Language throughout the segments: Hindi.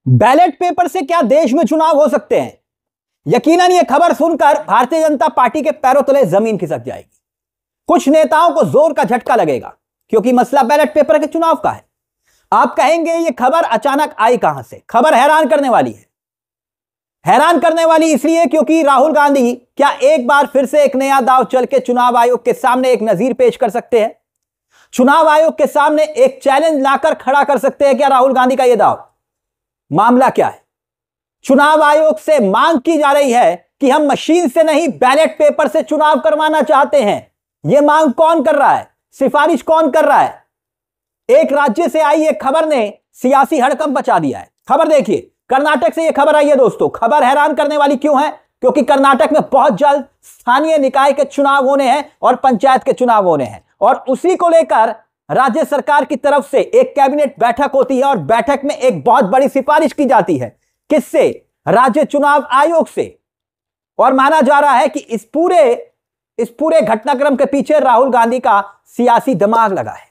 बैलेट पेपर से क्या देश में चुनाव हो सकते हैं? यकीनन यह खबर सुनकर भारतीय जनता पार्टी के पैरों तले जमीन खिसक जाएगी। कुछ नेताओं को जोर का झटका लगेगा क्योंकि मसला बैलेट पेपर के चुनाव का है। आप कहेंगे यह खबर अचानक आई कहां से? खबर हैरान करने वाली है। हैरान करने वाली इसलिए क्योंकि राहुल गांधी क्या एक बार फिर से एक नया दांव चल के चुनाव आयोग के सामने एक नजीर पेश कर सकते हैं? चुनाव आयोग के सामने एक चैलेंज लाकर खड़ा कर सकते हैं क्या राहुल गांधी का यह दांव? मामला क्या है? चुनाव आयोग से मांग की जा रही है कि हम मशीन से नहीं बैलेट पेपर से चुनाव करवाना चाहते हैं। यह मांग कौन कर रहा है? सिफारिश कौन कर रहा है? एक राज्य से आई एक खबर ने सियासी हड़कंप मचा दिया है। खबर देखिए, कर्नाटक से यह खबर आई है दोस्तों। खबर हैरान करने वाली क्यों है? क्योंकि कर्नाटक में बहुत जल्द स्थानीय निकाय के चुनाव होने हैं और पंचायत के चुनाव होने हैं, और उसी को लेकर राज्य सरकार की तरफ से एक कैबिनेट बैठक होती है और बैठक में एक बहुत बड़ी सिफारिश की जाती है। किससे? राज्य चुनाव आयोग से। और माना जा रहा है कि इस पूरे घटनाक्रम के पीछे राहुल गांधी का सियासी दिमाग लगा है,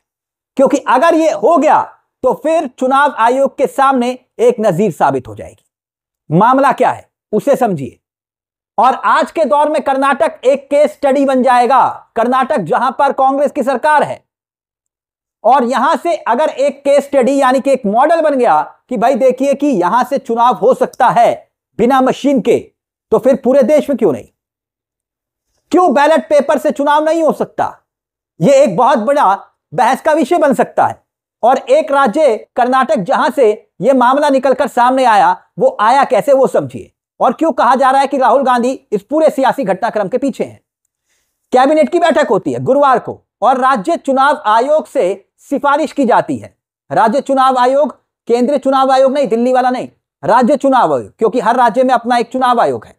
क्योंकि अगर यह हो गया तो फिर चुनाव आयोग के सामने एक नजीर साबित हो जाएगी। मामला क्या है उसे समझिए। और आज के दौर में कर्नाटक एक केस स्टडी बन जाएगा। कर्नाटक जहां पर कांग्रेस की सरकार है, और यहां से अगर एक केस स्टडी यानी कि एक मॉडल बन गया कि भाई देखिए कि यहां से चुनाव हो सकता है बिना मशीन के, तो फिर पूरे देश में क्यों नहीं? क्यों बैलेट पेपर से चुनाव नहीं हो सकता? यह एक बहुत बड़ा बहस का विषय बन सकता है। और एक राज्य कर्नाटक जहां से यह मामला निकलकर सामने आया, वो आया कैसे वो समझिए। और क्यों कहा जा रहा है कि राहुल गांधी इस पूरे सियासी घटनाक्रम के पीछे हैं। कैबिनेट की बैठक होती है गुरुवार को और राज्य चुनाव आयोग से सिफारिश की जाती है। राज्य चुनाव आयोग, केंद्रीय चुनाव आयोग नहीं, दिल्ली वाला नहीं, राज्य चुनाव आयोग, क्योंकि हर राज्य में अपना एक चुनाव आयोग है।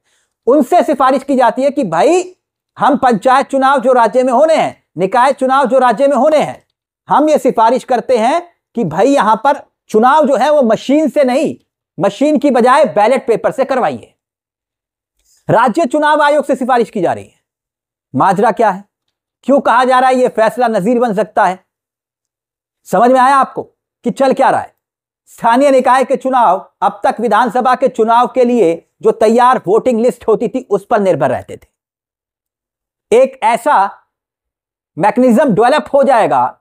उनसे सिफारिश की जाती है कि भाई हम पंचायत चुनाव जो राज्य में होने हैं, निकाय चुनाव जो राज्य में होने हैं, हम ये सिफारिश करते हैं कि भाई यहां पर चुनाव जो है वो मशीन से नहीं, मशीन की बजाय बैलेट पेपर से करवाइए। राज्य चुनाव आयोग से सिफारिश की जा रही है। माजरा क्या है? क्यों कहा जा रहा है यह फैसला नजीर बन सकता है? समझ में आया आपको कि चल क्या रहा है? स्थानीय निकाय के चुनाव अब तक विधानसभा के चुनाव के लिए जो तैयार वोटिंग लिस्ट होती थी उस पर निर्भर रहते थे। एक ऐसा मैकेनिज्म डेवलप हो जाएगा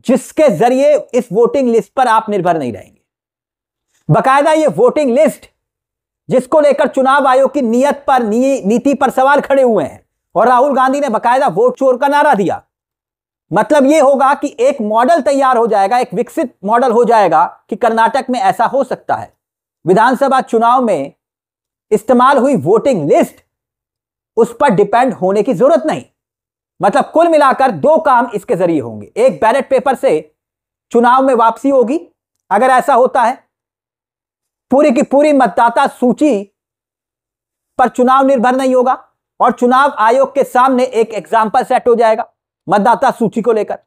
जिसके जरिए इस वोटिंग लिस्ट पर आप निर्भर नहीं रहेंगे। बकायदा ये वोटिंग लिस्ट जिसको लेकर चुनाव आयोग की नीति पर सवाल खड़े हुए हैं, और राहुल गांधी ने बकायदा वोट चोर का नारा दिया। मतलब यह होगा कि एक मॉडल तैयार हो जाएगा, एक विकसित मॉडल हो जाएगा कि कर्नाटक में ऐसा हो सकता है। विधानसभा चुनाव में इस्तेमाल हुई वोटिंग लिस्ट, उस पर डिपेंड होने की जरूरत नहीं। मतलब कुल मिलाकर दो काम इसके जरिए होंगे। एक, बैलेट पेपर से चुनाव में वापसी होगी अगर ऐसा होता है। पूरी की पूरी मतदाता सूची पर चुनाव निर्भर नहीं होगा और चुनाव आयोग के सामने एक एग्जाम्पल सेट हो जाएगा मतदाता सूची को लेकर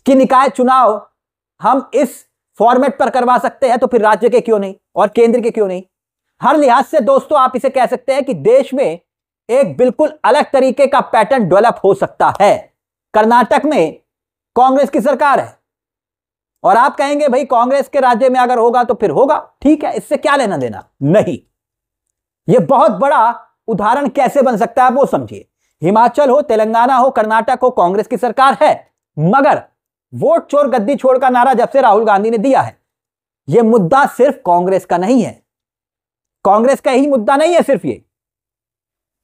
कि निकाय चुनाव हम इस फॉर्मेट पर करवा सकते हैं, तो फिर राज्य के क्यों नहीं और केंद्र के क्यों नहीं? हर लिहाज से दोस्तों आप इसे कह सकते हैं कि देश में एक बिल्कुल अलग तरीके का पैटर्न डेवलप हो सकता है। कर्नाटक में कांग्रेस की सरकार है, और आप कहेंगे भाई कांग्रेस के राज्य में अगर होगा तो फिर होगा, ठीक है, इससे क्या लेना देना? नहीं, यह बहुत बड़ा उदाहरण कैसे बन सकता है वो समझिए। हिमाचल हो, तेलंगाना हो, कर्नाटक हो, कांग्रेस की सरकार है, मगर वोट चोर गद्दी छोड़ का नारा जब से राहुल गांधी ने दिया है, यह मुद्दा सिर्फ कांग्रेस का नहीं है। कांग्रेस का ही मुद्दा नहीं है सिर्फ ये।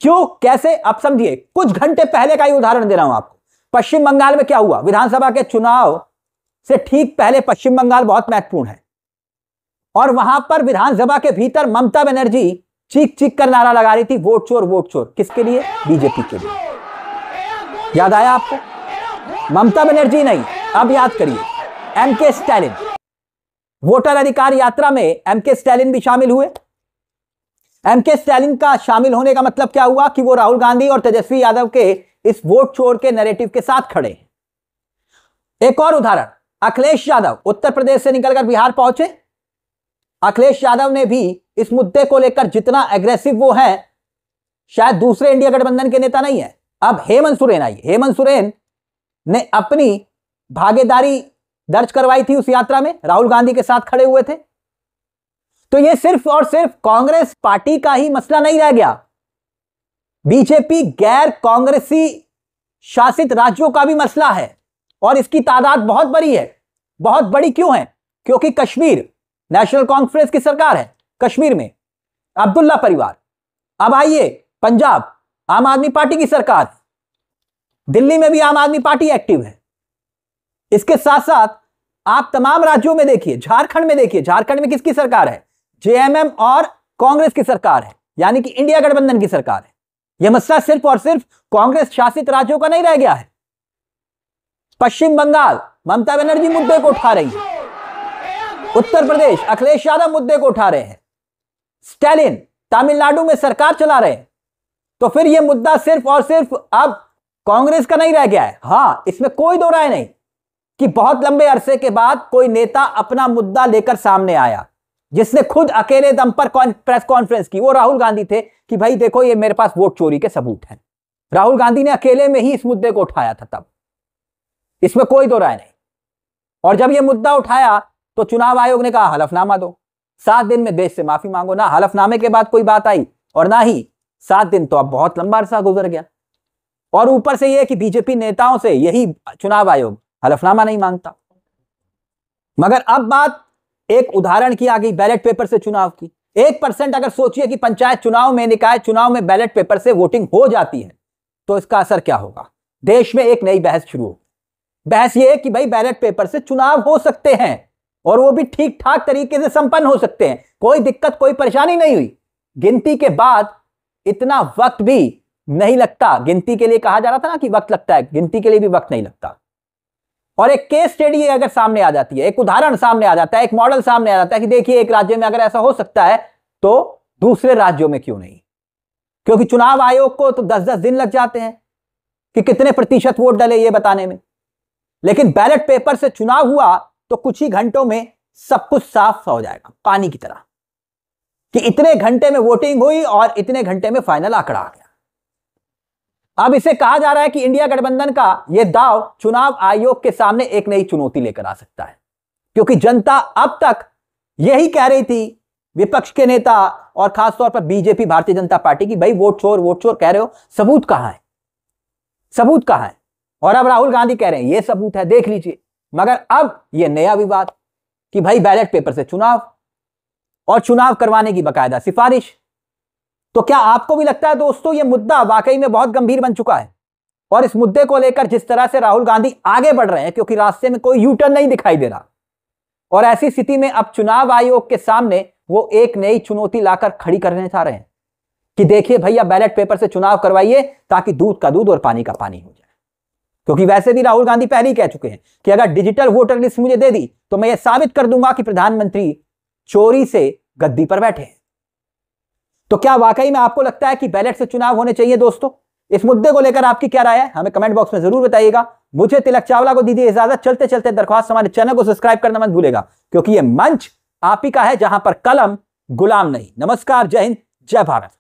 क्यों, कैसे? अब समझिए। कुछ घंटे पहले का ही उदाहरण दे रहा हूं आपको। पश्चिम बंगाल में क्या हुआ? विधानसभा के चुनाव से ठीक पहले पश्चिम बंगाल बहुत महत्वपूर्ण है, और वहां पर विधानसभा के भीतर ममता बनर्जी चीख चीख कर नारा लगा रही थी, वोट चोर वोट चोर। किसके लिए? बीजेपी के लिए। याद आया आपको? ममता बनर्जी नहीं, अब याद करिए, एमके स्टालिन। वोटर अधिकार यात्रा में एमके स्टालिन भी शामिल हुए। एमके स्टालिन का शामिल होने का मतलब क्या हुआ कि वो राहुल गांधी और तेजस्वी यादव के इस वोट चोर के नैरेटिव के साथ खड़े हैं। एक और उदाहरण, अखिलेश यादव उत्तर प्रदेश से निकलकर बिहार पहुंचे। अखिलेश यादव ने भी इस मुद्दे को लेकर जितना एग्रेसिव वो है, शायद दूसरे इंडिया गठबंधन के नेता नहीं है। अब हेमंत सोरेन आई। हेमंत सोरेन ने अपनी भागीदारी दर्ज करवाई थी उस यात्रा में, राहुल गांधी के साथ खड़े हुए थे। तो यह सिर्फ और सिर्फ कांग्रेस पार्टी का ही मसला नहीं रह गया, बीजेपी गैर कांग्रेसी शासित राज्यों का भी मसला है, और इसकी तादाद बहुत बड़ी है। बहुत बड़ी क्यों है? क्योंकि कश्मीर नेशनल कॉन्फ्रेंस की सरकार है, कश्मीर में अब्दुल्ला परिवार। अब आइए पंजाब, आम आदमी पार्टी की सरकार, दिल्ली में भी आम आदमी पार्टी एक्टिव है। इसके साथ साथ आप तमाम राज्यों में देखिए, झारखंड में देखिए, झारखंड में किसकी सरकार है? जेएमएम और कांग्रेस की सरकार है, यानी कि इंडिया गठबंधन की सरकार है। यह मसला सिर्फ और सिर्फ कांग्रेस शासित राज्यों का नहीं रह गया है। पश्चिम बंगाल ममता बनर्जी मुद्दे को उठा रही है, उत्तर प्रदेश अखिलेश यादव मुद्दे को उठा रहे हैं, स्टैलिन तमिलनाडु में सरकार चला रहे हैं। तो फिर यह मुद्दा सिर्फ और सिर्फ अब कांग्रेस का नहीं रह गया है। हां, इसमें कोई दो राय नहीं कि बहुत लंबे अरसे के बाद कोई नेता अपना मुद्दा लेकर सामने आया, जिसने खुद अकेले दम पर प्रेस कॉन्फ्रेंस की। वो राहुल गांधी थे कि भाई देखो ये मेरे पास वोट चोरी के सबूत हैं। राहुल गांधी ने अकेले में ही इस मुद्दे को उठाया था तब, इसमें कोई दो राय नहीं। और जब यह मुद्दा उठाया तो चुनाव आयोग ने कहा हलफनामा दो, 7 दिन में देश से माफी मांगो। ना हलफनामे के बाद कोई बात आई और ना ही 7 दिन, तो अब बहुत लंबा अरसा गुजर गया। और ऊपर से यह कि बीजेपी नेताओं से यही चुनाव आयोग हलफनामा नहीं मांगता। मगर अब बात एक उदाहरण की आ गई, बैलेट पेपर से चुनाव की। 1% अगर सोचिए कि पंचायत चुनाव में, निकाय चुनाव में बैलेट पेपर से वोटिंग हो जाती है तो इसका असर क्या होगा? देश में एक नई बहस शुरू होगी। बहस यह है कि भाई बैलेट पेपर से चुनाव हो सकते हैं और वो भी ठीक ठाक तरीके से संपन्न हो सकते हैं, कोई दिक्कत कोई परेशानी नहीं हुई। गिनती के बाद इतना वक्त भी नहीं लगता। गिनती के लिए कहा जा रहा था ना कि वक्त लगता है, गिनती के लिए भी वक्त नहीं लगता। और एक केस स्टडी अगर सामने आ जाती है, एक उदाहरण सामने आ जाता है, एक मॉडल सामने आ जाता है कि देखिए एक राज्य में अगर ऐसा हो सकता है तो दूसरे राज्यों में क्यों नहीं? क्योंकि चुनाव आयोग को तो 10-10 दिन लग जाते हैं कि कितने प्रतिशत वोट डले ये बताने में, लेकिन बैलेट पेपर से चुनाव हुआ तो कुछ ही घंटों में सब कुछ साफ हो जाएगा, पानी की तरह, कि इतने घंटे में वोटिंग हुई और इतने घंटे में फाइनल आंकड़ा आ गया। अब इसे कहा जा रहा है कि इंडिया गठबंधन का यह दांव चुनाव आयोग के सामने एक नई चुनौती लेकर आ सकता है, क्योंकि जनता अब तक यही कह रही थी, विपक्ष के नेता और खासतौर पर बीजेपी भारतीय जनता पार्टी की, भाई वोट चोर कह रहे हो, सबूत कहां है? सबूत कहां है? और अब राहुल गांधी कह रहे हैं ये सबूत है, देख लीजिए। मगर अब यह नया विवाद कि भाई बैलेट पेपर से चुनाव और चुनाव करवाने की बकायदा सिफारिश। तो क्या आपको भी लगता है दोस्तों यह मुद्दा वाकई में बहुत गंभीर बन चुका है? और इस मुद्दे को लेकर जिस तरह से राहुल गांधी आगे बढ़ रहे हैं, क्योंकि रास्ते में कोई यू टर्न नहीं दिखाई दे रहा, और ऐसी स्थिति में अब चुनाव आयोग के सामने वो एक नई चुनौती लाकर खड़ी करने जा रहे हैं कि देखिए भैया बैलेट पेपर से चुनाव करवाइए ताकि दूध का दूध और पानी का पानी हो जाए। क्योंकि वैसे भी राहुल गांधी पहले ही कह चुके हैं कि अगर डिजिटल वोटर लिस्ट मुझे दे दी तो मैं यह साबित कर दूंगा कि प्रधानमंत्री चोरी से गद्दी पर बैठे हैं। तो क्या वाकई में आपको लगता है कि बैलेट से चुनाव होने चाहिए? दोस्तों इस मुद्दे को लेकर आपकी क्या राय है, हमें कमेंट बॉक्स में जरूर बताइएगा। मुझे तिलक चावला को दीजिए इजाजत। चलते चलते दरख्वास्त, हमारे चैनल को सब्सक्राइब करना मत भूलेगा, क्योंकि यह मंच आप ही का है जहां पर कलम गुलाम नहीं। नमस्कार, जय हिंद, जय भारत।